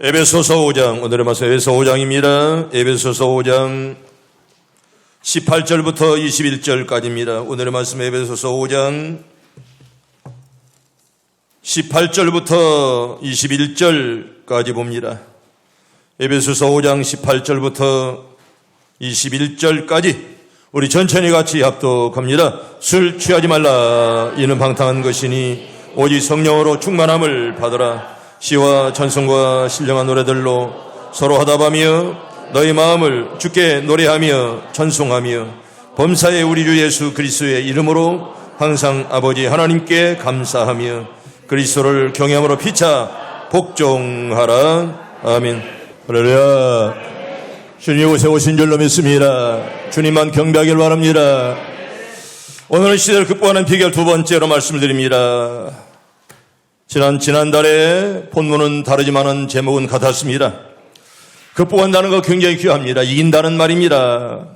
에베소서 5장, 오늘의 말씀 에베소 5장입니다. 에베소서 5장 18절부터 21절까지입니다. 오늘의 말씀 에베소서 5장 18절부터 21절까지 봅니다. 에베소서 5장 18절부터 21절까지 우리 천천히 같이 합독합니다. 술 취하지 말라. 이는 방탕한 것이니 오직 성령으로 충만함을 받으라. 시와 찬송과 신령한 노래들로 서로 화답하며 너희 마음을 주께 노래하며 찬송하며 범사의 우리 주 예수 그리스도의 이름으로 항상 아버지 하나님께 감사하며 그리스도를 경외함으로 피차 복종하라. 아멘. 할렐루야. 주님 이곳에 오신 줄로 믿습니다. 주님만 경배하길 바랍니다. 오늘은 시대를 극복하는 비결 두 번째로 말씀을 드립니다. 지난달에 본문은 다르지만은 제목은 같았습니다. 극복한다는 거 굉장히 귀합니다. 이긴다는 말입니다.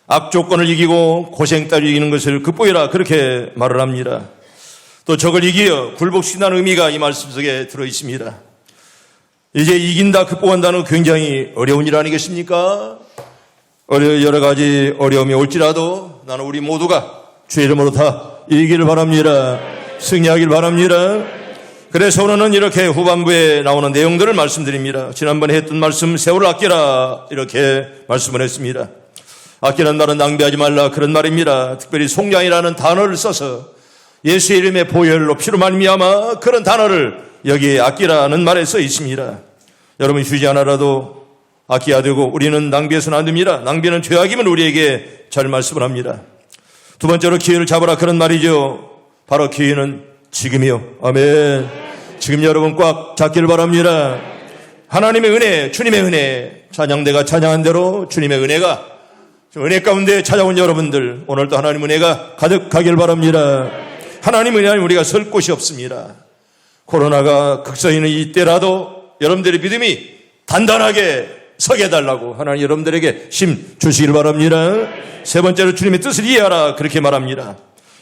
악조건을 이기고 고생 따위 이기는 것을 극복해라, 그렇게 말을 합니다. 또 적을 이기어 굴복시킨다는 의미가 이 말씀 속에 들어있습니다. 이제 이긴다, 극복한다는 거 굉장히 어려운 일 아니겠습니까? 여러 가지 어려움이 올지라도 나는 우리 모두가 주의 이름으로 다 이기기를 바랍니다. 승리하길 바랍니다. 그래서 오늘은 이렇게 후반부에 나오는 내용들을 말씀드립니다. 지난번에 했던 말씀, 세월을 아끼라, 이렇게 말씀을 했습니다. 아끼는 말은 낭비하지 말라, 그런 말입니다. 특별히 속량이라는 단어를 써서 예수의 이름의 보혈로 피로 말미암아 그런 단어를 여기에 아끼라는 말에 써 있습니다. 여러분 휴지 하나라도 아껴야 되고 우리는 낭비해서는 안 됩니다. 낭비는 죄악임을 우리에게 잘 말씀을 합니다. 두 번째로 기회를 잡으라, 그런 말이죠. 바로 기회는 지금이요. 아멘. 지금 여러분 꽉 잡기를 바랍니다. 하나님의 은혜, 주님의 은혜, 찬양대가 찬양한 대로 주님의 은혜가 은혜 가운데 찾아온 여러분들, 오늘도 하나님 은혜가 가득하길 바랍니다. 하나님 은혜 아니면 우리가 설 곳이 없습니다. 코로나가 극성이는 이때라도 여러분들의 믿음이 단단하게 서게 해달라고 하나님 여러분들에게 힘 주시길 바랍니다. 세 번째로 주님의 뜻을 이해하라, 그렇게 말합니다.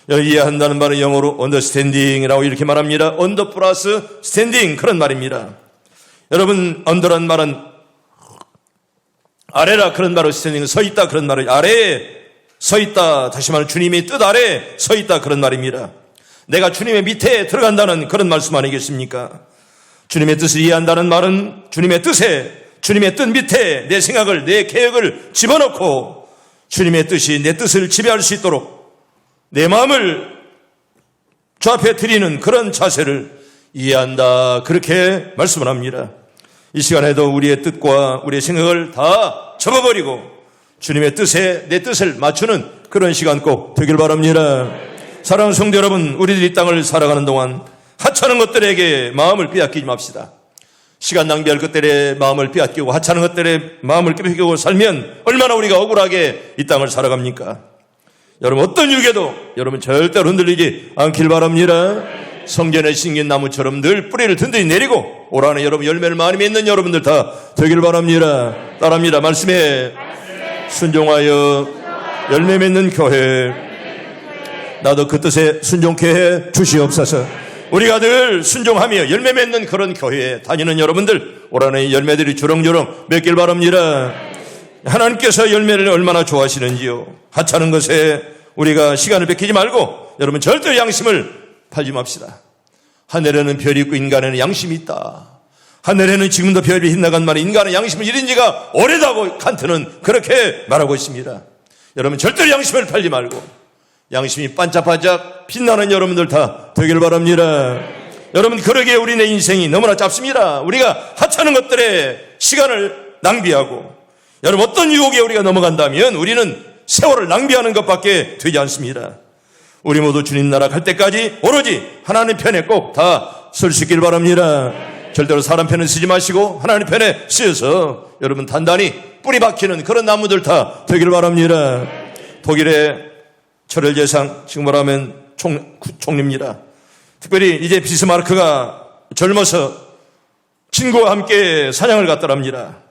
이해한다는 말은 영어로 understanding이라고 이렇게 말합니다. under 플러스 standing, 그런 말입니다. 여러분, under란 말은 아래라, 그런 말로 standing은 서 있다, 그런 말을 아래에 서 있다, 다시 말하면 주님의 뜻 아래에 서 있다, 그런 말입니다. 내가 주님의 밑에 들어간다는 그런 말씀 아니겠습니까? 주님의 뜻을 이해한다는 말은 주님의 뜻에, 주님의 뜻 밑에 내 생각을, 내 계획을 집어넣고 주님의 뜻이 내 뜻을 지배할 수 있도록 내 마음을 주 앞에 드리는 그런 자세를 이해한다, 그렇게 말씀을 합니다. 이 시간에도 우리의 뜻과 우리의 생각을 다 접어버리고 주님의 뜻에 내 뜻을 맞추는 그런 시간 꼭 되길 바랍니다. 사랑하는 성도 여러분, 우리들이 이 땅을 살아가는 동안 하찮은 것들에게 마음을 빼앗기지 맙시다. 시간 낭비할 것들에 마음을 빼앗기고 하찮은 것들에 마음을 빼앗기고 살면 얼마나 우리가 억울하게 이 땅을 살아갑니까? 여러분, 어떤 유괴도 여러분 절대로 흔들리지 않길 바랍니다. 성전에 심긴 나무처럼 늘 뿌리를 든든히 내리고 올 한해 여러분 열매를 많이 맺는 여러분들 다 되길 바랍니다. 따라합니다. 말씀에 순종하여 열매 맺는 교회, 나도 그 뜻에 순종케 해 주시옵소서. 우리가 늘 순종하며 열매 맺는 그런 교회에 다니는 여러분들, 올 한해 열매들이 주렁주렁 맺길 바랍니다. 하나님께서 열매를 얼마나 좋아하시는지요. 하찮은 것에 우리가 시간을 뺏기지 말고 여러분 절대 양심을 팔지 맙시다. 하늘에는 별이 있고 인간에는 양심이 있다. 하늘에는 지금도 별이 빛나간 말에 인간의 양심을 잃은 지가 오래다고 칸트는 그렇게 말하고 있습니다. 여러분 절대 양심을 팔지 말고 양심이 반짝반짝 빛나는 여러분들 다 되길 바랍니다. 여러분, 그러기에 우리의 인생이 너무나 짧습니다. 우리가 하찮은 것들에 시간을 낭비하고 여러분 어떤 유혹에 우리가 넘어간다면 우리는 세월을 낭비하는 것밖에 되지 않습니다. 우리 모두 주님 나라 갈 때까지 오로지 하나님 편에 꼭 다 설 수 있길 바랍니다. 절대로 사람 편에 쓰지 마시고 하나님 편에 쓰여서 여러분 단단히 뿌리 박히는 그런 나무들 다 되길 바랍니다. 독일의 철혈 재상, 지금 말하면 총리입니다. 특별히 이제 비스마르크가 젊어서 친구와 함께 사냥을 갔더랍니다.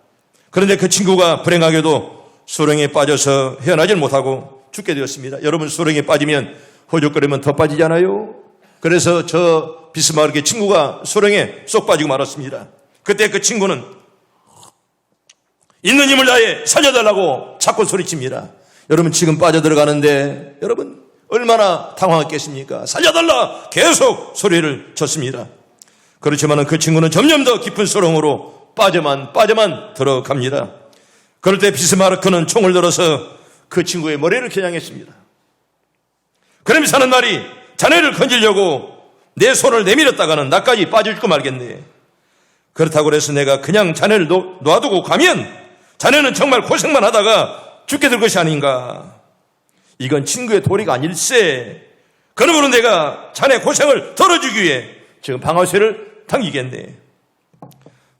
그런데 그 친구가 불행하게도 수렁에 빠져서 헤어나질 못하고 죽게 되었습니다. 여러분, 수렁에 빠지면 허죽거리면 더 빠지잖아요. 그래서 저 비스마르크의 친구가 수렁에 쏙 빠지고 말았습니다. 그때 그 친구는 있는 힘을 다해 살려달라고 자꾸 소리칩니다. 여러분 지금 빠져들어가는데 여러분 얼마나 당황했겠습니까? 살려달라 계속 소리를 쳤습니다. 그렇지만 그 친구는 점점 더 깊은 수렁으로 빠져만 들어갑니다. 그럴 때 비스마르크는 총을 들어서 그 친구의 머리를 겨냥했습니다. 그러면서 하는 말이 자네를 건지려고 내 손을 내밀었다가는 나까지 빠질 거 말겠네. 그렇다고 해서 내가 그냥 자네를 놔두고 가면 자네는 정말 고생만 하다가 죽게 될 것이 아닌가. 이건 친구의 도리가 아닐세. 그러므로 내가 자네 고생을 덜어주기 위해 지금 방아쇠를 당기겠네.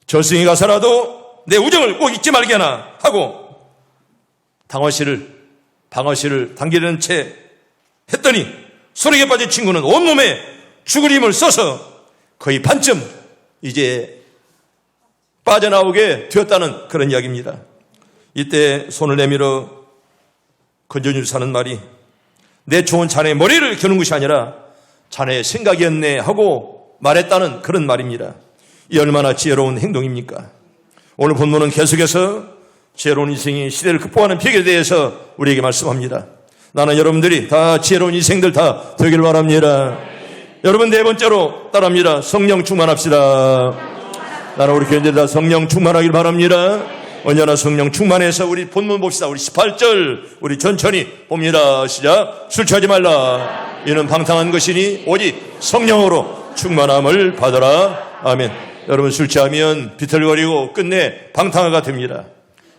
저승에 가서라도 내 우정을 꼭 잊지 말게나 하고 방아쇠를 당기려는 채 했더니 소리에 빠진 친구는 온몸에 죽을 힘을 써서 거의 반쯤 이제 빠져나오게 되었다는 그런 이야기입니다. 이때 손을 내밀어 건져주면서 하는 말이 내 총은 자네의 머리를 겨누는 것이 아니라 자네의 생각이었네 하고 말했다는 그런 말입니다. 이 얼마나 지혜로운 행동입니까? 오늘 본문은 계속해서 지혜로운 인생이 시대를 극복하는 비결에 대해서 우리에게 말씀합니다. 나는 여러분들이 다 지혜로운 인생들 다 되길 바랍니다. 여러분 네 번째로 따라합니다. 성령 충만합시다. 나는 우리 교인들 다 성령 충만하길 바랍니다. 언제나 성령 충만해서 우리 본문 봅시다. 우리 18절 우리 천천히 봅니다. 시작. 술 취하지 말라. 이는 방탕한 것이니 오직 성령으로 충만함을 받아라. 아멘. 여러분 술 취하면 비틀거리고 끝내 방탕화가 됩니다.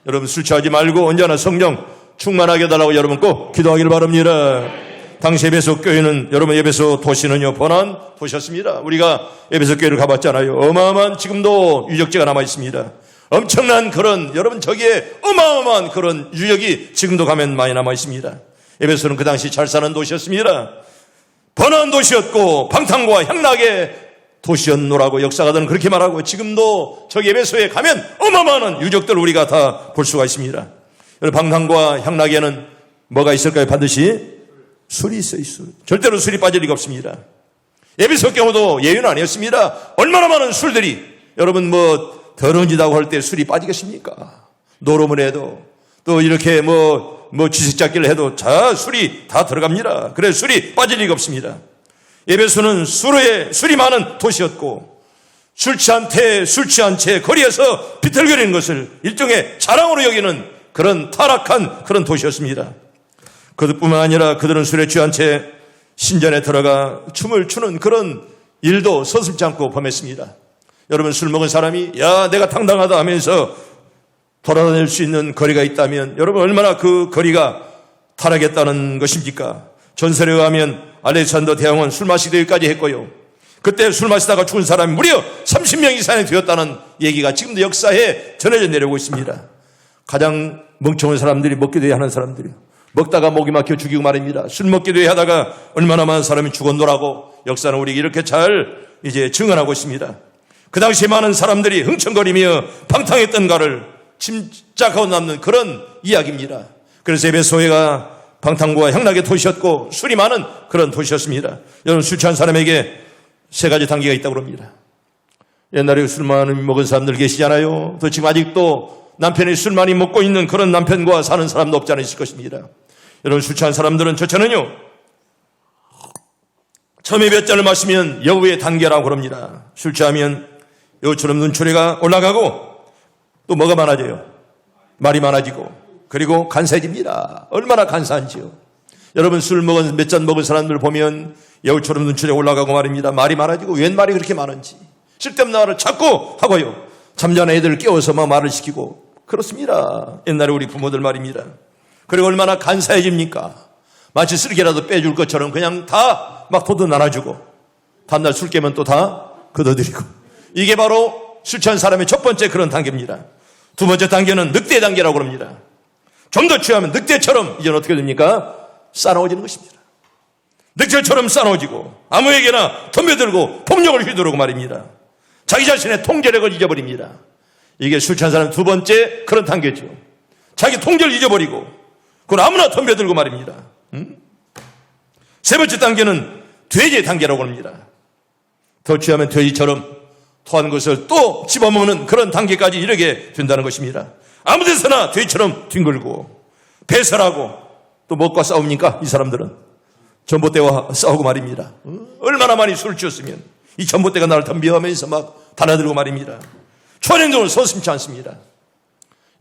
여러분 술 취하지 말고 언제나 성령 충만하게 해달라고 여러분 꼭 기도하기를 바랍니다. 당시 에베소 교회는 여러분 에베소 도시는요 번한 도시였습니다. 우리가 에베소 교회를 가봤잖아요. 어마어마한 지금도 유적지가 남아 있습니다. 엄청난 그런 여러분 저기에 어마어마한 그런 유적이 지금도 가면 많이 남아 있습니다. 에베소는 그 당시 잘 사는 도시였습니다. 번화한 도시였고 방탕과 향락의 도시였노라고 역사가들은 그렇게 말하고 지금도 저기 에베소에 가면 어마어마한 유적들을 우리가 다 볼 수가 있습니다. 방탕과 향락에는 뭐가 있을까요? 반드시 술이 있어요. 술. 절대로 술이 빠질 리가 없습니다. 에베소 경우도 예외는 아니었습니다. 얼마나 많은 술들이 여러분 뭐 더러운 짓 하고 할 때 술이 빠지겠습니까? 노름을 해도 또 이렇게 뭐 쥐새짝기를 해도 술이 다 들어갑니다. 그래서 술이 빠질 리가 없습니다. 에베소는 술이 많은 도시였고 술 취한 채 거리에서 비틀거리는 것을 일종의 자랑으로 여기는 그런 타락한 그런 도시였습니다. 그뿐만 아니라 그들은 술에 취한 채 신전에 들어가 춤을 추는 그런 일도 서슴지 않고 범했습니다. 여러분 술 먹은 사람이 야 내가 당당하다 하면서 돌아다닐 수 있는 거리가 있다면 여러분 얼마나 그 거리가 타락했다는 것입니까? 전설에 의하면 알렉산더 대왕은 술 마시기까지 했고요. 그때 술 마시다가 죽은 사람이 무려 30명 이상이 되었다는 얘기가 지금도 역사에 전해져 내려오고 있습니다. 가장 멍청한 사람들이 먹기도 해야 하는 사람들이요. 먹다가 목이 막혀 죽이고 말입니다. 술 먹기도 해야 하다가 얼마나 많은 사람이 죽었노라고 역사는 우리에게 이렇게 잘 이제 증언하고 있습니다. 그 당시 많은 사람들이 흥청거리며 방탕했던가를 짐작하고 남는 그런 이야기입니다. 그래서 에베소가 방탕과 향락의 도시였고 술이 많은 그런 도시였습니다. 여러분 술 취한 사람에게 세 가지 단계가 있다고 합니다. 옛날에 술 많이 먹은 사람들 계시잖아요. 또 지금 아직도 남편이 술 많이 먹고 있는 그런 남편과 사는 사람도 없지 않으실 것입니다. 여러분 술 취한 사람들은 저처는요 처음에 몇 잔을 마시면 여우의 단계라고 합니다. 술 취하면 여우처럼 눈초리가 올라가고 또 뭐가 많아져요? 말이 많아지고 그리고 간사해집니다. 얼마나 간사한지요. 여러분 술 먹은 몇 잔 먹은 사람들 보면 여우처럼 눈초리가 올라가고 말입니다. 말이 많아지고 웬 말이 그렇게 많은지 쓸데없는 말을 자꾸 하고요. 잠자는 애들을 깨워서 막 말을 시키고 그렇습니다. 옛날에 우리 부모들 말입니다. 그리고 얼마나 간사해집니까? 마치 쓸개라도 빼줄 것처럼 그냥 다 막 도도 나눠주고 다음날 술 깨면 또 다 걷어들이고 이게 바로 술 취한 사람의 첫 번째 그런 단계입니다. 두 번째 단계는 늑대 단계라고 합니다. 좀 더 취하면 늑대처럼 이제는 어떻게 됩니까? 싸나워지는 것입니다. 늑대처럼 싸나워지고 아무에게나 덤벼들고 폭력을 휘두르고 말입니다. 자기 자신의 통제력을 잊어버립니다. 이게 술 취한 사람의 두 번째 그런 단계죠. 자기 통제를 잊어버리고 그건 아무나 덤벼들고 말입니다. 세 번째 단계는 돼지의 단계라고 합니다. 더 취하면 돼지처럼 토한 것을 또 집어먹는 그런 단계까지 이르게 된다는 것입니다. 아무 데서나 돼지처럼 뒹굴고 배설하고 또 무엇과 싸웁니까? 이 사람들은 전봇대와 싸우고 말입니다. 얼마나 많이 술을 취했으면 이 전봇대가 나를 덤벼하면서 막 달아들고 말입니다. 초행동을 서슴지 않습니다.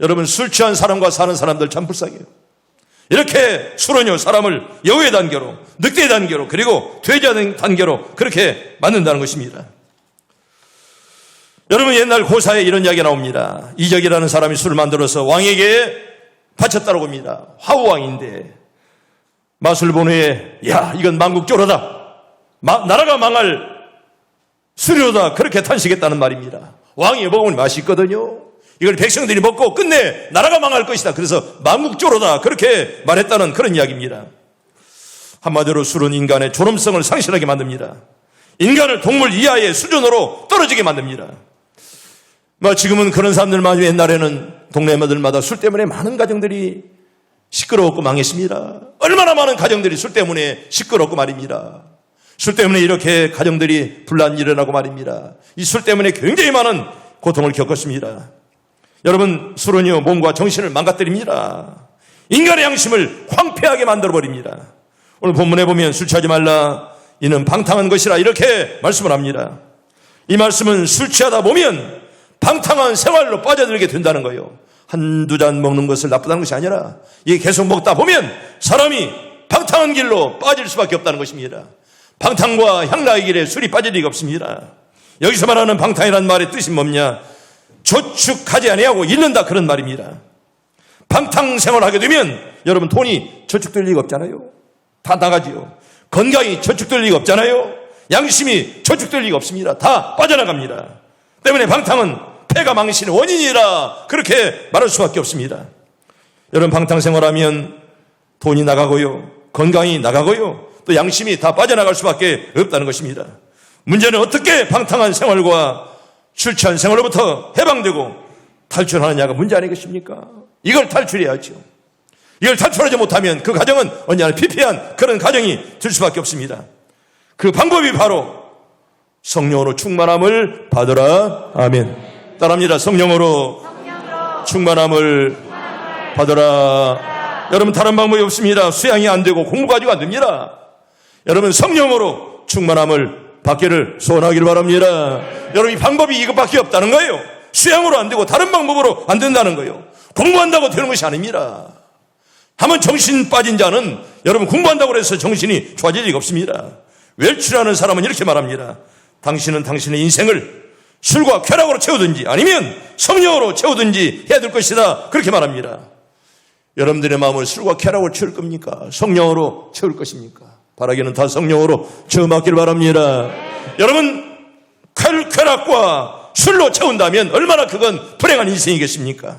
여러분, 술 취한 사람과 사는 사람들 참 불쌍해요. 이렇게 술은요 사람을 여우의 단계로, 늑대의 단계로, 그리고 돼지의 단계로 그렇게 만든다는 것입니다. 여러분, 옛날 고사에 이런 이야기가 나옵니다. 이적이라는 사람이 술을 만들어서 왕에게 바쳤다고 합니다. 화우왕인데 맛을 본 후에 야, 이건 만국조로다, 나라가 망할 술이로다, 그렇게 탄식했다는 말입니다. 왕이 먹으면 맛이 있거든요. 이걸 백성들이 먹고 끝내 나라가 망할 것이다, 그래서 만국조로다, 그렇게 말했다는 그런 이야기입니다. 한마디로 술은 인간의 존엄성을 상실하게 만듭니다. 인간을 동물 이하의 수준으로 떨어지게 만듭니다. 지금은 그런 사람들만, 옛날에는 동네마들마다 술 때문에 많은 가정들이 시끄러웠고 망했습니다. 얼마나 많은 가정들이 술 때문에 시끄럽고 말입니다. 술 때문에 이렇게 가정들이 분란이 일어나고 말입니다. 이 술 때문에 굉장히 많은 고통을 겪었습니다. 여러분, 술은요 몸과 정신을 망가뜨립니다. 인간의 양심을 황폐하게 만들어버립니다. 오늘 본문에 보면 술 취하지 말라, 이는 방탕한 것이라, 이렇게 말씀을 합니다. 이 말씀은 술 취하다 보면 방탕한 생활로 빠져들게 된다는 거예요. 한두 잔 먹는 것을 나쁘다는 것이 아니라 이게 계속 먹다 보면 사람이 방탕한 길로 빠질 수밖에 없다는 것입니다. 방탕과 향락의 길에 술이 빠질 리가 없습니다. 여기서 말하는 방탕이라는 말의 뜻이 뭐냐? 저축하지 아니하고 잃는다, 그런 말입니다. 방탕 생활을 하게 되면 여러분, 돈이 저축될 리가 없잖아요. 다 나가지요. 건강이 저축될 리가 없잖아요. 양심이 저축될 리가 없습니다. 다 빠져나갑니다. 때문에 방탕은 폐가 망신의 원인이라, 그렇게 말할 수밖에 없습니다. 여러분, 방탕 생활하면 돈이 나가고요, 건강이 나가고요, 또 양심이 다 빠져나갈 수밖에 없다는 것입니다. 문제는 어떻게 방탕한 생활과 술 취한 생활로부터 해방되고 탈출하느냐가 문제 아니겠습니까? 이걸 탈출해야죠. 이걸 탈출하지 못하면 그 가정은 언제나 피폐한 그런 가정이 될 수밖에 없습니다. 그 방법이 바로 성령으로 충만함을 받으라. 아멘. 따라합니다. 성령으로 충만함을 받으라. 여러분, 다른 방법이 없습니다. 수양이 안 되고 공부 가지고 안 됩니다. 여러분, 성령으로 충만함을 받기를 소원하기를 바랍니다. 여러분, 이 방법이 이것밖에 없다는 거예요. 수양으로 안 되고 다른 방법으로 안 된다는 거예요. 공부한다고 되는 것이 아닙니다. 한번 정신 빠진 자는, 여러분, 공부한다고 해서 정신이 좋아질 리가 없습니다. 외출하는 사람은 이렇게 말합니다. 당신은 당신의 인생을 술과 쾌락으로 채우든지 아니면 성령으로 채우든지 해야 될 것이다, 그렇게 말합니다. 여러분들의 마음을 술과 쾌락으로 채울 겁니까? 성령으로 채울 것입니까? 바라기는 다 성령으로 채워맞기를 바랍니다. 여러분, 쾌락과 술로 채운다면 얼마나 그건 불행한 인생이겠습니까?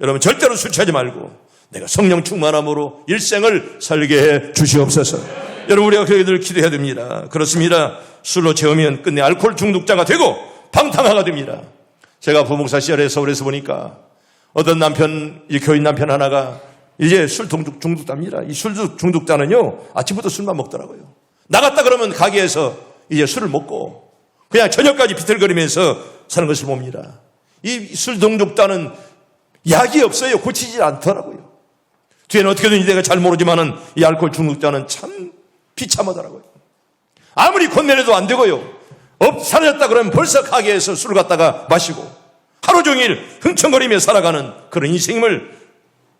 여러분, 절대로 술 취하지 말고 내가 성령 충만함으로 일생을 살게 해 주시옵소서. 여러분, 우리가 그들 기도해야 됩니다. 그렇습니다. 술로 채우면 끝내 알코올 중독자가 되고 방탕화가 됩니다. 제가 부목사 시절에 서울에서 보니까 어떤 남편, 이 교인 남편 하나가 이제 술 중독자입니다. 이 술 중독자는요, 아침부터 술만 먹더라고요. 나갔다 그러면 가게에서 이제 술을 먹고 그냥 저녁까지 비틀거리면서 사는 것을 봅니다. 이 술 중독자는 약이 없어요. 고치지 않더라고요. 뒤에는 어떻게든 내가 잘 모르지만은 이 알코올 중독자는 참 비참하더라고요. 아무리 권면해도 안 되고요. 사라졌다 그러면 벌써 가게에서 술을 갖다가 마시고 하루 종일 흥청거리며 살아가는 그런 인생임을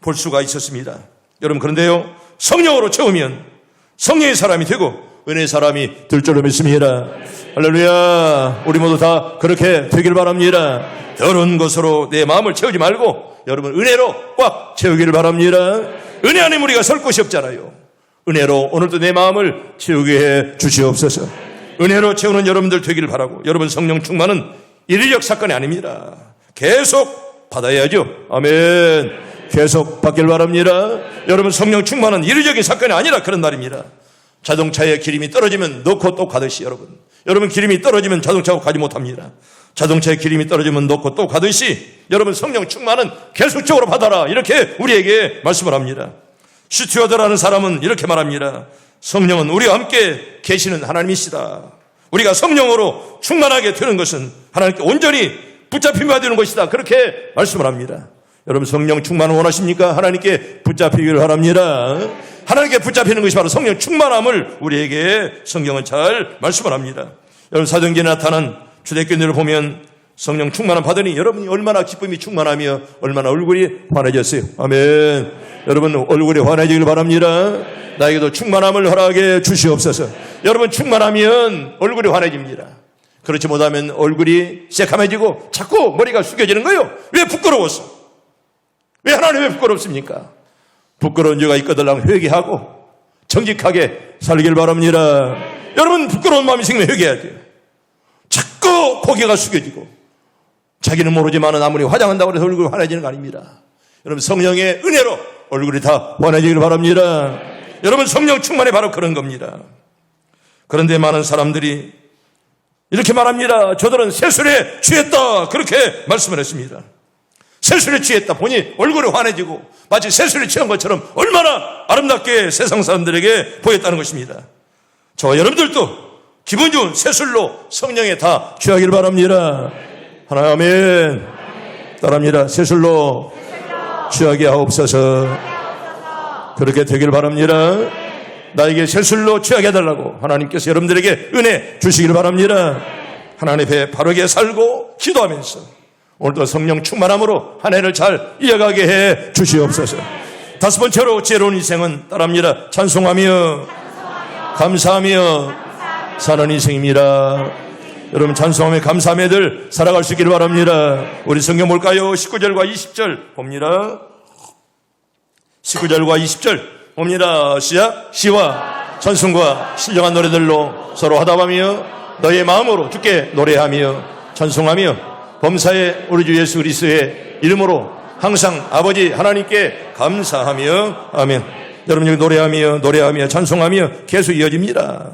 볼 수가 있었습니다. 여러분, 그런데요, 성령으로 채우면 성령의 사람이 되고 은혜의 사람이 될 줄로 믿습니다. 할렐루야. 우리 모두 다 그렇게 되길 바랍니다. 더러운 것으로 내 마음을 채우지 말고 여러분, 은혜로 꽉 채우기를 바랍니다. 은혜 안에 우리가 설 곳이 없잖아요. 은혜로 오늘도 내 마음을 채우게 해 주시옵소서. 은혜로 채우는 여러분들 되기를 바라고, 여러분, 성령 충만은 일일적 사건이 아닙니다. 계속 받아야죠. 아멘. 계속 받길 바랍니다. 여러분, 성령 충만은 일일적인 사건이 아니라 그런 말입니다. 자동차에 기름이 떨어지면 넣고 또 가듯이 여러분 기름이 떨어지면 자동차가 가지 못합니다. 자동차에 기름이 떨어지면 넣고 또 가듯이 여러분, 성령 충만은 계속적으로 받아라, 이렇게 우리에게 말씀을 합니다. 슈튜어드라는 사람은 이렇게 말합니다. 성령은 우리와 함께 계시는 하나님이시다. 우리가 성령으로 충만하게 되는 것은 하나님께 온전히 붙잡힘이 되는 것이다. 그렇게 말씀을 합니다. 여러분 성령 충만을 원하십니까? 하나님께 붙잡히기를 바랍니다. 하나님께 붙잡히는 것이 바로 성령 충만함을 우리에게 성경은 잘 말씀을 합니다. 여러분 사도행전에 나타난 초대교인들을 보면 성령 충만함 받으니 여러분이 얼마나 기쁨이 충만하며 얼마나 얼굴이 환해졌어요. 아멘. 여러분 얼굴이 환해지길 바랍니다. 나에게도 충만함을 허락해 주시옵소서. 여러분 충만하면 얼굴이 환해집니다. 그렇지 못하면 얼굴이 새카매지고 자꾸 머리가 숙여지는 거예요. 왜 부끄러웠어? 왜 하나님 왜 부끄럽습니까? 부끄러운 죄가 있거든 회개하고 정직하게 살길 바랍니다. 여러분 부끄러운 마음이 생기면 회개해야 돼요. 자꾸 고개가 숙여지고 자기는 모르지만 아무리 화장한다고 해서 얼굴이 환해지는 거 아닙니다. 여러분 성령의 은혜로 얼굴이 다 환해지길 바랍니다. 여러분 성령 충만이 바로 그런 겁니다. 그런데 많은 사람들이 이렇게 말합니다. 저들은 세술에 취했다. 그렇게 말씀을 했습니다. 세술에 취했다 보니 얼굴이 환해지고 마치 세술에 취한 것처럼 얼마나 아름답게 세상 사람들에게 보였다는 것입니다. 저와 여러분들도 기분 좋은 세술로 성령에 다 취하길 바랍니다. 하나 아멘. 따라합니다. 세술로 취하게 하옵소서. 그렇게 되길 바랍니다. 나에게 세술로 취하게 해달라고 하나님께서 여러분들에게 은혜 주시길 바랍니다. 하나님 앞에 바르게 살고 기도하면서 오늘도 성령 충만함으로 한 해를 잘 이어가게 해 주시옵소서. 다섯 번째로 지혜로운 인생은 따라합니다. 찬송하며 감사하며 사는 인생입니다. 여러분 찬송하며 감사하며 늘 살아갈 수 있기를 바랍니다. 우리 성경 볼까요? 19절과 20절 봅니다. 19절과 20절 봅니다. 시작. 시와 찬송과 신령한 노래들로 서로 화답하며 너의 마음으로 주께 노래하며 찬송하며 범사의 우리 주 예수 그리스도의 이름으로 항상 아버지 하나님께 감사하며 아멘. 여러분 여기 노래하며 찬송하며 계속 이어집니다.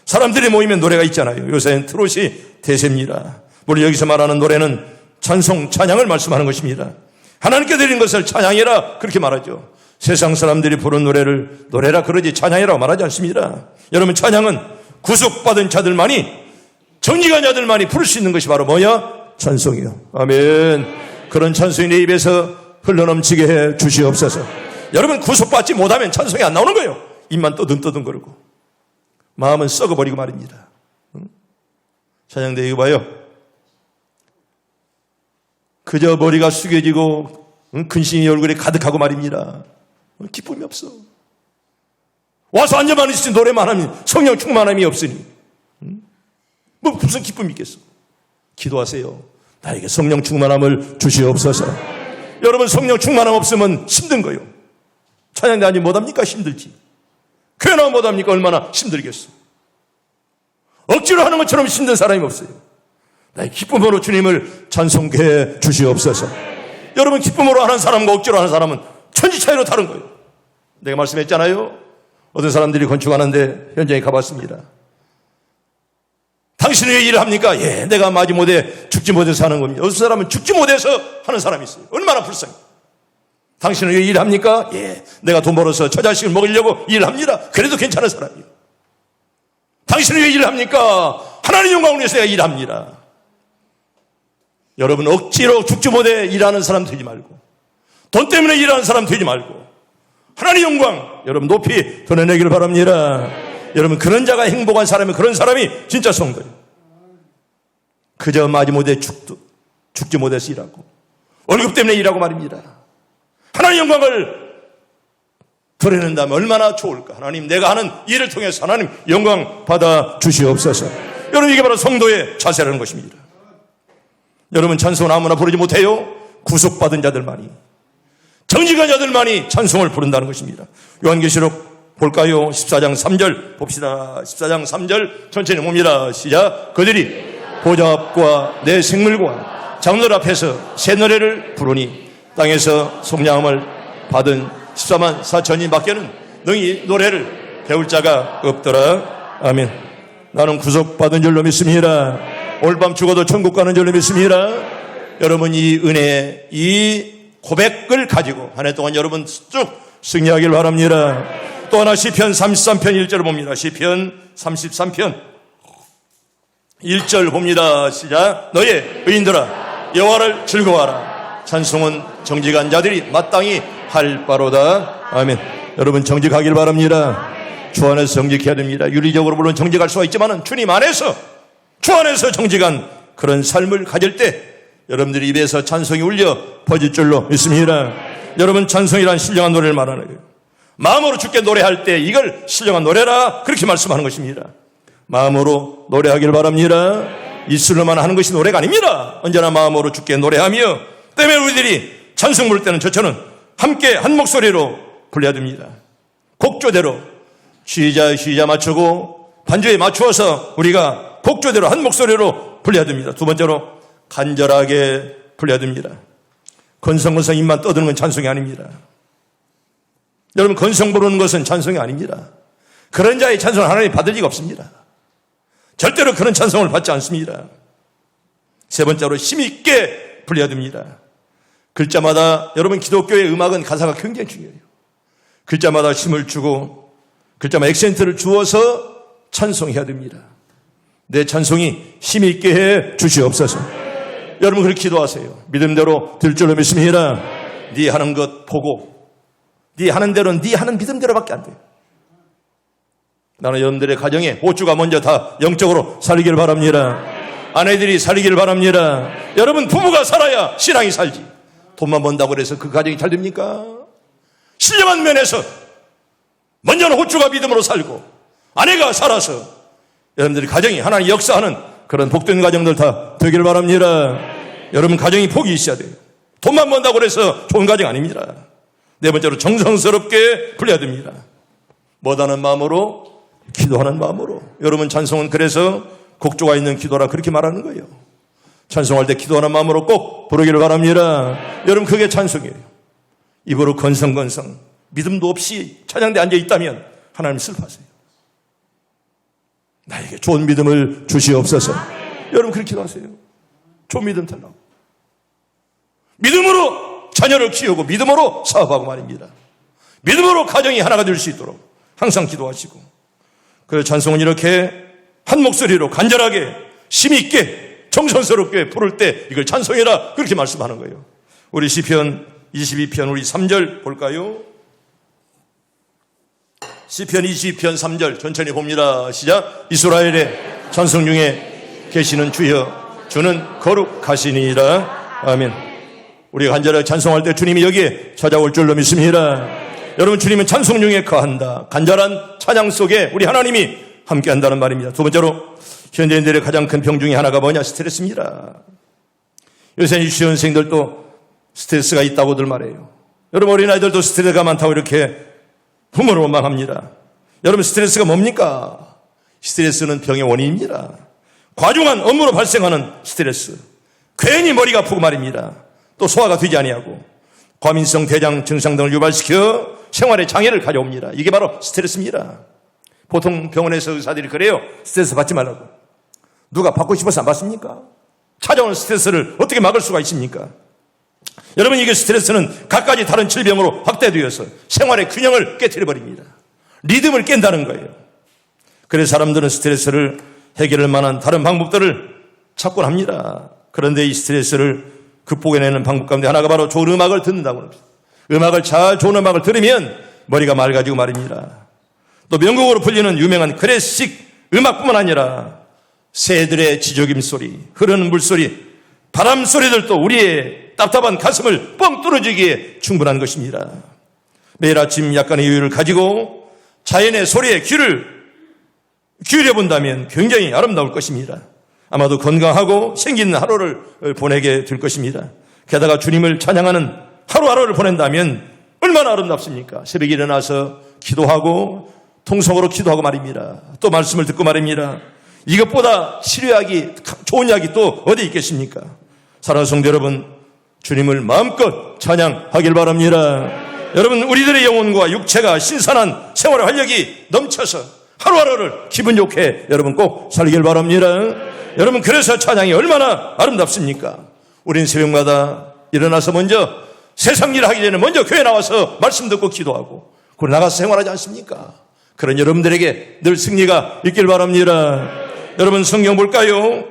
사람들이 모이면 노래가 있잖아요. 요새는 트롯이 대세입니다. 물론 여기서 말하는 노래는 찬송, 찬양을 말씀하는 것입니다. 하나님께 드린 것을 찬양이라 그렇게 말하죠. 세상 사람들이 부른 노래를 노래라 그러지 찬양이라고 말하지 않습니다. 여러분 찬양은 구속받은 자들만이 정직한 자들만이 부를 수 있는 것이 바로 뭐냐? 찬송이요. 아멘. 그런 찬송이 내 입에서 흘러넘치게 해 주시옵소서. 여러분 구속받지 못하면 찬송이 안 나오는 거예요. 입만 떠듬떠듬거리고 마음은 썩어버리고 말입니다. 찬양대 이거 봐요. 그저 머리가 숙여지고 근심이 얼굴에 가득하고 말입니다. 기쁨이 없어. 와서 앉아만 있으니 노래만 하면 성령 충만함이 없으니 뭐 무슨 기쁨이 있겠어. 기도하세요. 나에게 성령 충만함을 주시옵소서. 여러분 성령 충만함 없으면 힘든 거예요. 찬양대 아니 못합니까? 힘들지. 교회 나오면 못합니까? 얼마나 힘들겠어. 억지로 하는 것처럼 힘든 사람이 없어요. 나의 기쁨으로 주님을 찬송해 주시옵소서. 여러분 기쁨으로 하는 사람과 억지로 하는 사람은 천지 차이로 다른 거예요. 내가 말씀했잖아요. 어떤 사람들이 건축하는데 현장에 가봤습니다. 당신은 왜 일을 합니까? 예, 내가 마지못해 죽지 못해서 하는 겁니다. 어떤 사람은 죽지 못해서 하는 사람이 있어요. 얼마나 불쌍해. 당신은 왜 일을 합니까? 예, 내가 돈 벌어서 처자식을 먹이려고 일을 합니다. 그래도 괜찮은 사람이에요. 당신은 왜 일을 합니까? 하나님 영광을 위해서 내가 일합니다. 여러분 억지로 죽지 못해 일하는 사람 되지 말고 돈 때문에 일하는 사람 되지 말고 하나님 영광 여러분 높이 드러내기를 바랍니다. 여러분 그런 자가 행복한 사람이 그런 사람이 진짜 성도예요. 그저 마지못해 죽지 못해서 일하고 월급 때문에 일하고 말입니다. 하나님 영광을 드러낸다면 얼마나 좋을까. 하나님 내가 하는 일을 통해서 하나님 영광 받아 주시옵소서. 여러분 이게 바로 성도의 자세라는 것입니다. 여러분 찬송은 아무나 부르지 못해요. 구속받은 자들만이 정직한 자들만이 찬송을 부른다는 것입니다. 요한계시록 볼까요? 14장 3절 봅시다. 14장 3절 천천히 봅니다. 시작. 그들이 보좌 앞과 내 생물과 장로들 앞에서 새 노래를 부르니 땅에서 속량함을 받은 14만 4천이 밖에는 능히 노래를 배울 자가 없더라. 아멘. 나는 구속받은 줄로 믿습니다. 오늘 밤 죽어도 천국 가는 줄로 믿습니다. 여러분 이 은혜 이 고백을 가지고 한 해 동안 여러분 쭉 승리하길 바랍니다. 또 하나 시편 33편 1절을 봅니다. 시편 33편 1절 봅니다. 시작. 너의 의인들아 여호와를 즐거워하라. 찬송은 정직한 자들이 마땅히 할 바로다. 아멘. 여러분 정직하길 바랍니다. 주 안에서 정직해야 됩니다. 윤리적으로 물론 정직할 수가 있지만 주님 안에서, 주 안에서 정직한 그런 삶을 가질 때 여러분들이 입에서 찬송이 울려 퍼질 줄로 믿습니다. 여러분 찬송이란 신령한 노래를 말하는 거예요. 마음으로 주께 노래할 때 이걸 신령한 노래라 그렇게 말씀하는 것입니다. 마음으로 노래하길 바랍니다. 입술로만 하는 것이 노래가 아닙니다. 언제나 마음으로 주께 노래하며, 때문에 우리들이 찬송 부를 때는 저처럼 함께 한 목소리로 불러야 됩니다. 곡조대로 쉬자 맞추고 반주에 맞추어서 우리가 곡조대로 한 목소리로 불러야 됩니다. 두 번째로 간절하게 불러야 됩니다. 건성건성 입만 떠드는 건 찬송이 아닙니다. 여러분 건성 부르는 것은 찬송이 아닙니다. 그런 자의 찬송을 하나님 받을 리가 없습니다. 절대로 그런 찬송을 받지 않습니다. 세 번째로 힘있게 불러야 됩니다. 글자마다, 여러분 기독교의 음악은 가사가 굉장히 중요해요. 글자마다 힘을 주고 글자마다 액센트를 주어서 찬송해야 됩니다. 내 찬송이 힘있게 해 주시옵소서. 여러분 그렇게 기도하세요. 믿음대로 될 줄로 믿습니다. 네 하는 것 보고, 네 하는 대로는 네 하는 믿음대로밖에 안 돼요. 나는 여러분들의 가정에 호주가 먼저 다 영적으로 살기를 바랍니다. 아내들이 살기를 바랍니다. 여러분 부부가 살아야 신앙이 살지. 돈만 번다고 해서 그 가정이 잘 됩니까? 신령한 면에서 먼저는 호주가 믿음으로 살고 아내가 살아서 여러분들이 가정이 하나님 역사하는 그런 복된 가정들 다 되길 바랍니다. 여러분 가정이 복이 있어야 돼요. 돈만 번다고 해서 좋은 가정 아닙니다. 네 번째로 정성스럽게 불려야 됩니다. 뭐다는 마음으로, 기도하는 마음으로. 여러분 찬송은 그래서 곡조가 있는 기도라 그렇게 말하는 거예요. 찬송할 때 기도하는 마음으로 꼭 부르기를 바랍니다. 여러분 그게 찬송이에요. 입으로 건성건성 믿음도 없이 찬양대에 앉아 있다면 하나님 슬퍼하세요. 나에게 좋은 믿음을 주시옵소서. 여러분 그렇게 기도하세요. 좋은 믿음 달라고. 믿음으로 자녀를 키우고 믿음으로 사업하고 말입니다. 믿음으로 가정이 하나가 될 수 있도록 항상 기도하시고, 그래서 찬송은 이렇게 한 목소리로 간절하게 힘있게 정성스럽게 부를 때 이걸 찬송해라 그렇게 말씀하는 거예요. 우리 시편 22편 우리 3절 볼까요? 시편 22편 3절 천천히 봅니다. 시작. 이스라엘의 찬송 중에 계시는 주여 주는 거룩하시니라. 아멘. 우리가 간절하게 찬송할 때 주님이 여기에 찾아올 줄로 믿습니다. 여러분 주님은 찬송 중에 거한다. 간절한 찬양 속에 우리 하나님이 함께한다는 말입니다. 두 번째로 현대인들의 가장 큰 병 중에 하나가 뭐냐? 스트레스입니다. 요새 유치원생들도 스트레스가 있다고들 말해요. 여러분 어린아이들도 스트레스가 많다고 이렇게 부모를 원망합니다. 여러분 스트레스가 뭡니까? 스트레스는 병의 원인입니다. 과중한 업무로 발생하는 스트레스, 괜히 머리가 아프고 말입니다. 또 소화가 되지 아니하고 과민성 대장 증상 등을 유발시켜 생활에 장애를 가져옵니다. 이게 바로 스트레스입니다. 보통 병원에서 의사들이 그래요. 스트레스 받지 말라고. 누가 받고 싶어서 안 받습니까? 찾아오는 스트레스를 어떻게 막을 수가 있습니까? 여러분 이게 스트레스는 각가지 다른 질병으로 확대되어서 생활의 균형을 깨트려버립니다. 리듬을 깬다는 거예요. 그래서 사람들은 스트레스를 해결할 만한 다른 방법들을 찾곤 합니다. 그런데 이 스트레스를 극복해내는 방법 가운데 하나가 바로 좋은 음악을 듣는다고 합니다. 음악을 좋은 음악을 들으면 머리가 맑아지고 말입니다. 또 명곡으로 불리는 유명한 클래식 음악뿐만 아니라 새들의 지저귀 소리, 흐르는 물소리, 바람 소리들도 우리의 답답한 가슴을 뻥 뚫어주기에 충분한 것입니다. 매일 아침 약간의 여유를 가지고 자연의 소리에 귀를 기울여 본다면 굉장히 아름다울 것입니다. 아마도 건강하고 생기는 하루를 보내게 될 것입니다. 게다가 주님을 찬양하는 하루하루를 보낸다면 얼마나 아름답습니까? 새벽에 일어나서 기도하고 통성으로 기도하고 말입니다. 또 말씀을 듣고 말입니다. 이것보다 치료약이, 좋은 약이 또 어디 있겠습니까? 사랑하는 성도 여러분, 주님을 마음껏 찬양하길 바랍니다. 여러분 우리들의 영혼과 육체가 신선한 생활의 활력이 넘쳐서 하루하루를 기분 좋게 여러분 꼭 살길 바랍니다. 여러분 그래서 찬양이 얼마나 아름답습니까? 우리는 새벽마다 일어나서 먼저 세상 일을 하기 전에 먼저 교회 나와서 말씀 듣고 기도하고 그리고 나가서 생활하지 않습니까? 그런 여러분들에게 늘 승리가 있길 바랍니다. 여러분 성경 볼까요?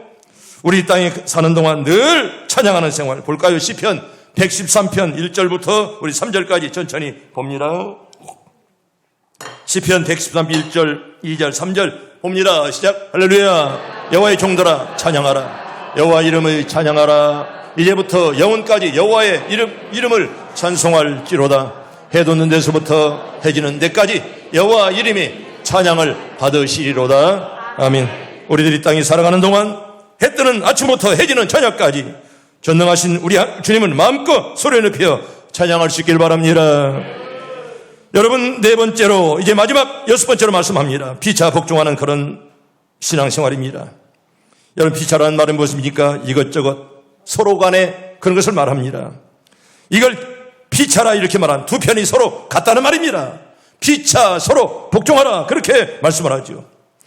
우리 땅에 사는 동안 늘 찬양하는 생활 볼까요? 시편 113편 1절부터 우리 3절까지 천천히 봅니다. 시편 113편 1절, 2절, 3절 봅니다. 시작. 할렐루야. 여호와의 종들아 찬양하라. 여호와 이름을 찬양하라. 이제부터 영원까지 여호와의 이름을 찬송할지로다. 해 돋는 데서부터 해 지는 데까지 여호와 이름이 찬양을 받으시리로다. 아멘. 우리들이 땅에 살아가는 동안 해 뜨는 아침부터 해 지는 저녁까지 전능하신 우리 주님을 마음껏 소리 높여 찬양할 수 있길 바랍니다. 여러분, 네 번째로 이제 마지막 6번째로 말씀합니다. 피차 복종하는 그런 신앙생활입니다. 여러분, 피차라는 말은 무엇입니까? 이것저것 서로 간에 그런 것을 말합니다. 이걸 피차라 이렇게 말한 두 편이 서로 같다는 말입니다. 피차 서로 복종하라 그렇게 말씀을 하죠.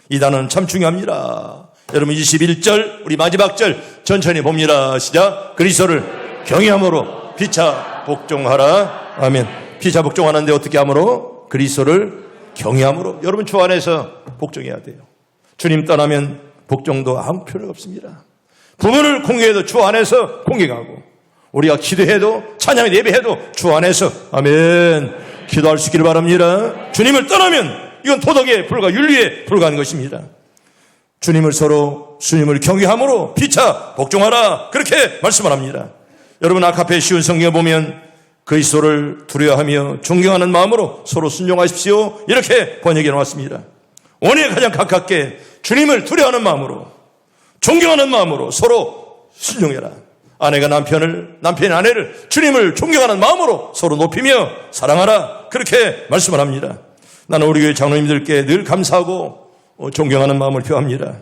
이 단어는 참 중요합니다. 여러분 21절 우리 마지막 절 천천히 봅니다. 시작. 그리스도를 경외함으로 피차 복종하라. 아멘. 피차 복종하는데 어떻게 함으로? 그리스도를 경외함으로. 여러분 주 안에서 복종해야 돼요. 주님 떠나면 복종도 아무 필요가 없습니다. 부모를 공경해도 주 안에서 공경하고 우리가 기도해도 찬양 예배해도 주 안에서 아멘 기도할 수 있기를 바랍니다. 주님을 떠나면 이건 도덕에 불과 윤리에 불과한 것입니다. 주님을 경외함으로 피차 복종하라 그렇게 말씀을 합니다. 여러분 아카페 쉬운 성경에 보면 그리스도를 두려워하며 존경하는 마음으로 서로 순종하십시오 이렇게 번역해 놓았습니다. 원에 가장 가깝게 주님을 두려워하는 마음으로 존경하는 마음으로 서로 순종해라. 아내가 남편이 아내를 주님을 존경하는 마음으로 서로 높이며 사랑하라 그렇게 말씀을 합니다. 나는 우리 교회 장로님들께 늘 감사하고 존경하는 마음을 표합니다.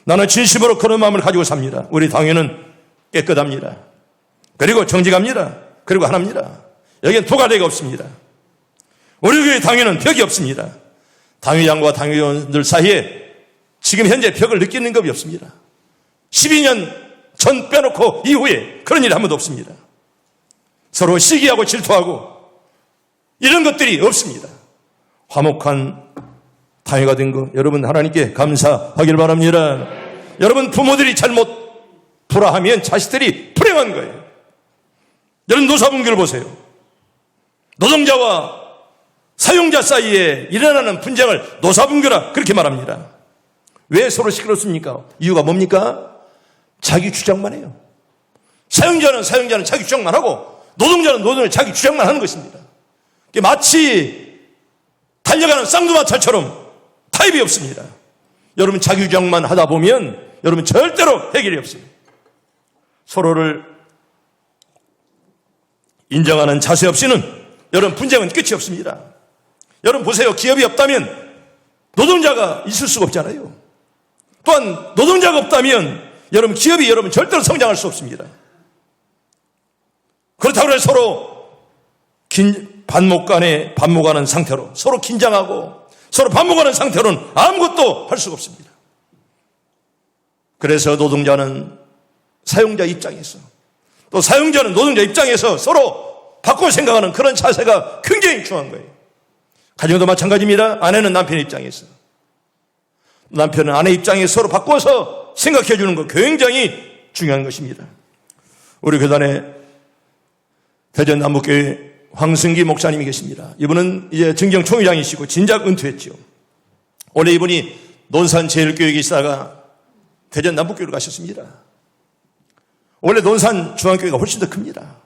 나는 진심으로 그런 마음을 가지고 삽니다. 우리 당회는 깨끗합니다. 그리고 정직합니다. 그리고 하나입니다. 여기엔 두 가지가 없습니다. 우리 교회 당회는 벽이 없습니다. 당회장과 당회원들 사이에 지금 현재 벽을 느끼는 법이 없습니다. 12년 전 빼놓고 이후에 그런 일이 한 번도 없습니다. 서로 시기하고 질투하고 이런 것들이 없습니다. 화목한 당회가 된 거 여러분 하나님께 감사하길 바랍니다. 여러분 부모들이 잘못 불화하면 자식들이 불행한 거예요. 여러분 노사분규를 보세요. 노동자와 사용자 사이에 일어나는 분쟁을 노사분규라 그렇게 말합니다. 왜 서로 시끄럽습니까? 이유가 뭡니까? 자기 주장만 해요. 사용자는 자기 주장만 하고 노동자는 자기 주장만 하는 것입니다. 마치 달려가는 쌍두마차처럼 타협이 없습니다. 여러분 자기 주장만 하다 보면 여러분 절대로 해결이 없습니다. 서로를 인정하는 자세 없이는 여러분 분쟁은 끝이 없습니다. 여러분 보세요. 기업이 없다면 노동자가 있을 수가 없잖아요. 또한 노동자가 없다면 여러분 기업이 여러분 절대로 성장할 수 없습니다. 그렇다고 해서 서로 반목하는 상태로 서로 긴장하고 서로 반목하는 상태로는 아무것도 할 수가 없습니다. 그래서 노동자는 사용자 입장에서 또 사용자는 노동자 입장에서 서로 바꿔 생각하는 그런 자세가 굉장히 중요한 거예요. 가정도 마찬가지입니다. 아내는 남편 입장에서 남편은 아내 입장에서 서로 바꿔서 생각해 주는 거 굉장히 중요한 것입니다. 우리 교단에 대전 남북교회 황승기 목사님이 계십니다. 이분은 이제 증경 총회장이시고 진작 은퇴했죠. 원래 이분이 논산 제일교육에 있다가 대전 남북교회로 가셨습니다. 원래 논산 중앙교회가 훨씬 더 큽니다.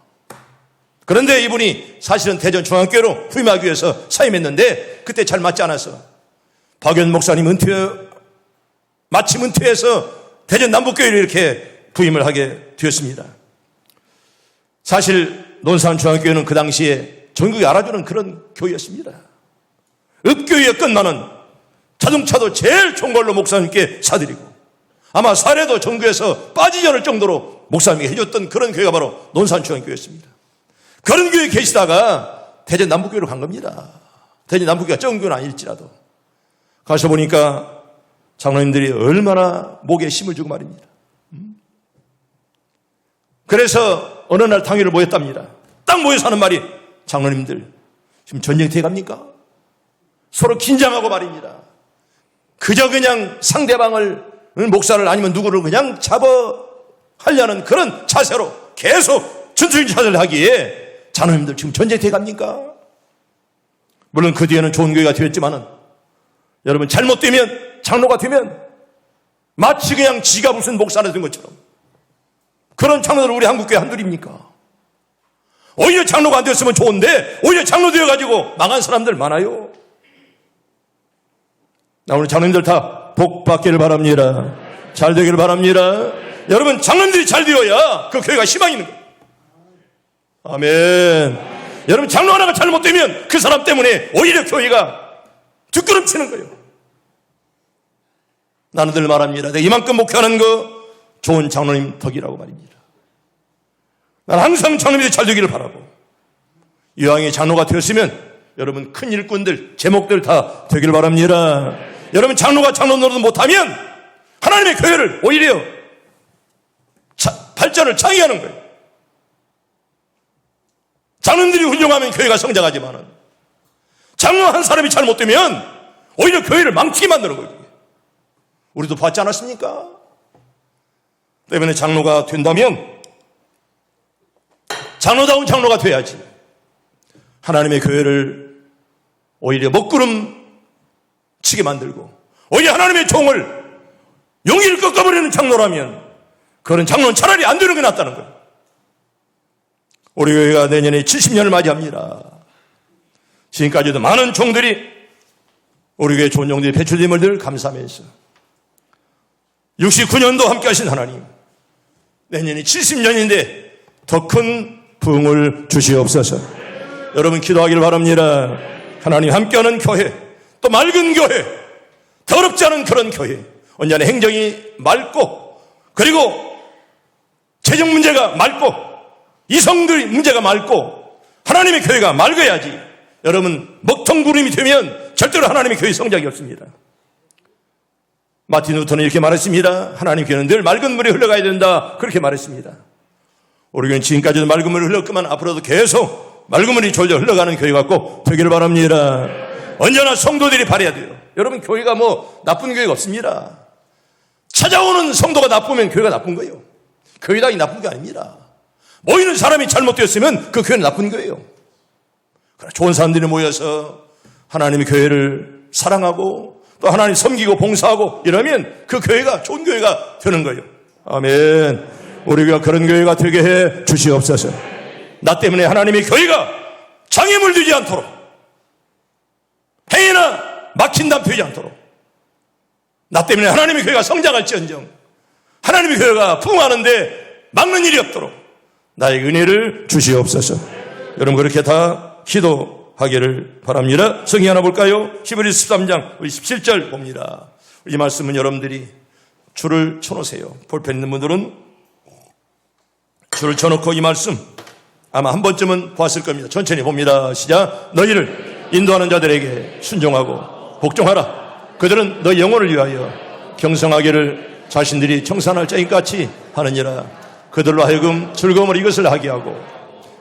그런데 이분이 사실은 대전 중앙교회로 후임하기 위해서 사임했는데 그때 잘 맞지 않아서 박연 목사님 마침 은퇴해서 대전 남북교회로 이렇게 부임을 하게 되었습니다. 사실 논산 중앙교회는 그 당시에 전국이 알아주는 그런 교회였습니다. 읍교회에 끝나는 자동차도 제일 좋은 걸로 목사님께 사드리고 아마 사례도 전국에서 빠지지 않을 정도로 목사님이 해줬던 그런 교회가 바로 논산 중앙교회였습니다. 그런 교회에 계시다가 대전 남북교회로 간 겁니다. 대전 남북교회가 적은 교회는 아닐지라도 가서 보니까 장로님들이 얼마나 목에 힘을 주고 말입니다. 그래서 어느 날 당회를 모였답니다. 딱 모여서 하는 말이 장로님들 지금 전쟁터에 갑니까? 서로 긴장하고 말입니다. 그저 그냥 상대방을 목사를 아니면 누구를 그냥 하려는 그런 자세로 계속 전투적인 자세를 하기에 장로님들 지금 전쟁터에 갑니까? 물론 그 뒤에는 좋은 교회가 되었지만은 여러분 잘못되면 장로가 되면 마치 그냥 지가 무슨 목사가 된 것처럼 그런 장로들 우리 한국교회 한둘입니까? 오히려 장로가 안 되었으면 좋은데 오히려 장로 되어가지고 망한 사람들 많아요. 나 오늘 장로님들 다 복 받기를 바랍니다. 잘 되기를 바랍니다. 여러분 장로님들이 잘 되어야 그 교회가 희망이 있는 거예요. 아멘. 여러분 장로 하나가 잘못되면 그 사람 때문에 오히려 교회가 뒷걸음치는 거예요. 나는 늘 말합니다. 내가 이만큼 목회하는 거 좋은 장로님 덕이라고 말입니다. 난 항상 장로님들이 잘 되기를 바라고 이왕에 장로가 되었으면 여러분 큰 일꾼들 제목들 다 되기를 바랍니다. 여러분 장로가 장로 노릇 못하면 하나님의 교회를 오히려 발전을 장애하는 거예요. 장로들이 훌륭하면 교회가 성장하지만은 장로 한 사람이 잘못되면 오히려 교회를 망치게 만드는 거예요. 우리도 봤지 않았습니까? 때문에 장로가 된다면 장로다운 장로가 돼야지. 하나님의 교회를 오히려 먹구름 치게 만들고 오히려 하나님의 종을 용기를 꺾어버리는 장로라면 그런 장로는 차라리 안 되는 게 낫다는 거예요. 우리 교회가 내년에 70년을 맞이합니다. 지금까지도 많은 종들이 우리 교회 좋은 종들이 배출됨을 늘 감사하면서 69년도 함께 하신 하나님 내년이 70년인데 더 큰 부흥을 주시옵소서. 여러분 기도하기를 바랍니다. 하나님 함께하는 교회 또 맑은 교회 더럽지 않은 그런 교회 언제나 행정이 맑고 그리고 재정 문제가 맑고 이성들 문제가 맑고 하나님의 교회가 맑아야지. 여러분 먹통구름이 되면 절대로 하나님의 교회 성장이 없습니다. 마틴 루터는 이렇게 말했습니다. 하나님 교회는 늘 맑은 물이 흘러가야 된다 그렇게 말했습니다. 우리 교회는 지금까지도 맑은 물이 흘렀지만 앞으로도 계속 맑은 물이 졸졸 흘러가는 교회가 꼭 되기를 바랍니다. 언제나 성도들이 바라야 돼요. 여러분 교회가 뭐 나쁜 교회가 없습니다. 찾아오는 성도가 나쁘면 교회가 나쁜 거예요. 교회당이 나쁜 게 아닙니다. 모이는 사람이 잘못되었으면 그 교회는 나쁜 거예요. 좋은 사람들이 모여서 하나님의 교회를 사랑하고 또 하나님 섬기고 봉사하고 이러면 그 교회가 좋은 교회가 되는 거예요. 아멘. 우리 교회가 그런 교회가 되게 해 주시옵소서. 나 때문에 하나님의 교회가 장애물 되지 않도록 행위나 막힌 담 되지 않도록 나 때문에 하나님의 교회가 성장할지언정 하나님의 교회가 부흥하는데 막는 일이 없도록 나의 은혜를 주시옵소서. 여러분 그렇게 다 기도하기를 바랍니다. 성경 하나 볼까요? 히브리서 13장 17절 봅니다. 이 말씀은 여러분들이 줄을 쳐놓으세요. 볼펜 있는 분들은 줄을 쳐놓고 이 말씀 아마 한 번쯤은 보았을 겁니다. 천천히 봅니다. 시작. 너희를 인도하는 자들에게 순종하고 복종하라. 그들은 너희 영혼을 위하여 경성하기를 자신들이 청산할 자인같이 하느니라. 그들로 하여금 즐거움을 이것을 하게 하고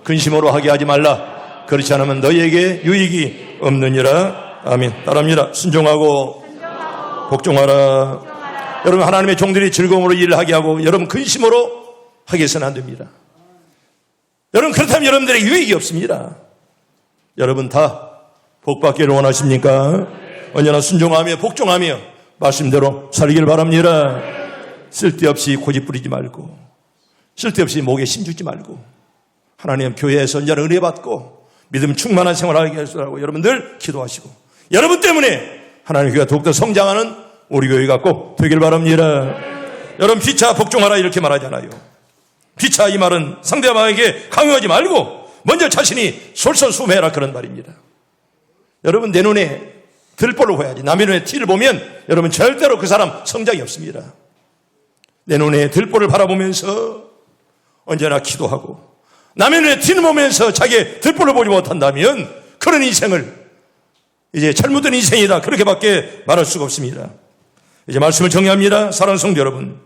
근심으로 하게 하지 말라. 그렇지 않으면 너희에게 유익이 없느니라. 아멘. 따라합니다. 순종하고 복종하라. 여러분 하나님의 종들이 즐거움으로 일을 하게 하고 여러분 근심으로 하게 해서는 안 됩니다. 여러분 그렇다면 여러분들의 유익이 없습니다. 여러분 다 복받기를 원하십니까? 언제나 순종하며 복종하며 말씀대로 살기를 바랍니다. 쓸데없이 고집 부리지 말고 쓸데없이 목에 힘주지 말고 하나님 교회에서 언제나 은혜 받고 믿음 충만한 생활하게 하시라고 여러분들 기도하시고 여러분 때문에 하나님 교회가 더욱더 성장하는 우리 교회가 꼭 되길 바랍니다. 여러분 피차 복종하라 이렇게 말하잖아요. 피차 이 말은 상대방에게 강요하지 말고 먼저 자신이 솔선수범해라 그런 말입니다. 여러분 내 눈에 들보를 보야지 남의 눈에 티를 보면 여러분 절대로 그 사람 성장이 없습니다. 내 눈에 들보를 바라보면서 언제나 기도하고 남의 눈에 티를 보면서 자기의 들보를 보지 못한다면 그런 인생을 이제 잘못된 인생이다 그렇게밖에 말할 수가 없습니다. 이제 말씀을 정리합니다. 사랑하는 성도 여러분,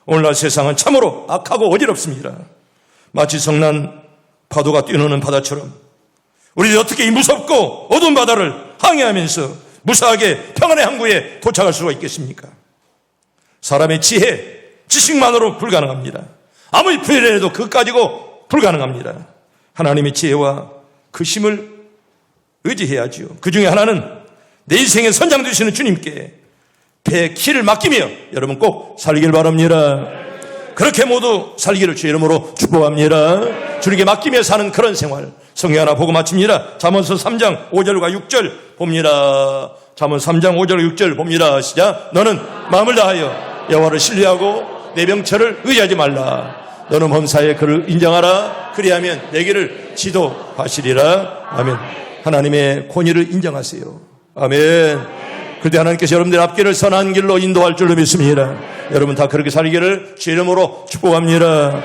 오늘날 세상은 참으로 악하고 어지럽습니다. 마치 성난 파도가 뛰노는 바다처럼 우리들이 어떻게 이 무섭고 어두운 바다를 항해하면서 무사하게 평안의 항구에 도착할 수가 있겠습니까? 사람의 지혜, 지식만으로 불가능합니다. 아무리 부여해도 그것 가지고 불가능합니다. 하나님의 지혜와 그 힘을 의지해야지요. 그 중에 하나는 내 인생의 선장 되시는 주님께 배의 키를 맡기며 여러분 꼭 살길 바랍니다. 그렇게 모두 살기를 주의 이름으로 축복합니다. 주님께 맡기며 사는 그런 생활. 성경 하나 보고 마칩니다. 잠언서 3장 5절과 6절 봅니다. 잠언 3장 5절 6절 봅니다. 시작. 너는 마음을 다하여 여호와를 신뢰하고 내 명철을 의지하지 말라. 너는 범사에 그를 인정하라. 그리하면 내 길을 지도하시리라. 아멘. 하나님의 권위를 인정하세요. 아멘. 그때 하나님께서 여러분들의 앞길을 선한 길로 인도할 줄로 믿습니다. 여러분 다 그렇게 살기를 주의 이름으로 축복합니다.